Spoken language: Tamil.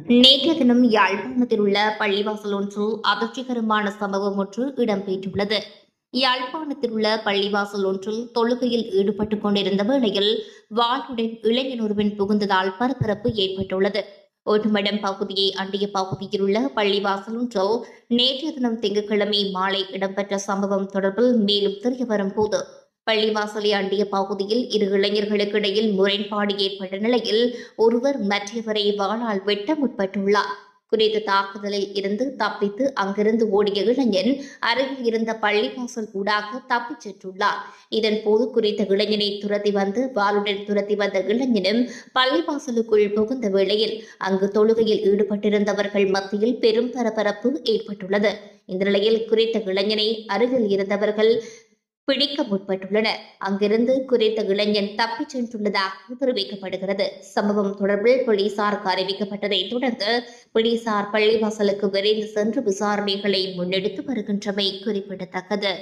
நேற்றைய தினம் யாழ்ப்பாணத்தில் உள்ள பள்ளிவாசல் ஒன்றில் அதிர்ச்சிகரமான சம்பவம் ஒன்று இடம்பெற்றுள்ளது. யாழ்ப்பாணத்தில் உள்ள பள்ளிவாசல் ஒன்றில் தொழுகையில் ஈடுபட்டுக் கொண்டிருந்த வேளையில் வாளுடன் இளைஞன் ஒருவன் புகுந்ததால் பரபரப்பு ஏற்பட்டுள்ளது. ஒட்டுமடம் பகுதியை அண்டிய பகுதியில் உள்ள பள்ளிவாசல் ஒன்றில் நேற்றைய தினம் திங்கட்கிழமை மாலை இடம்பெற்ற சம்பவம் தொடர்பில் மேலும் தெரியவரும் போது, பள்ளிவாசலை அண்டிய பகுதியில் இரு இளைஞர்களுக்கு இடையில் முரண்பாடு ஏற்பட்ட நிலையில் ஒருவர் மற்றவரை வாளால் வெட்ட முற்பட்டுள்ளார். குறித்த தாக்குதலில் இருந்து தப்பித்து அங்கிருந்து ஓடிய இளைஞன் அருகில் இருந்த பள்ளிவாசல் ஊடாக தப்பிச் சென்றுள்ளார். இதன்போது குறித்த இளைஞனை வாளுடன் துரத்தி வந்த இளைஞனும் பள்ளிவாசலுக்குள் புகுந்த வேளையில் அங்கு தொழுகையில் ஈடுபட்டிருந்தவர்கள் மத்தியில் பெரும் பரபரப்பு ஏற்பட்டுள்ளது. இந்த நிலையில் குறித்த இளைஞனை அருகில் இருந்தவர்கள் பிடிக்க முற்பட்டுள்ளனர். அங்கிருந்து குறித்த இளைஞன் தப்பிச் சென்றுள்ளதாக தெரிவிக்கப்படுகிறது. சம்பவம் தொடர்பில் போலீசாருக்கு அறிவிக்கப்பட்டதை தொடர்ந்து போலீசார் பள்ளிவாசலுக்கு விரைந்து சென்று விசாரணைகளை முன்னெடுத்து வருகின்றமை குறிப்பிடத்தக்கது.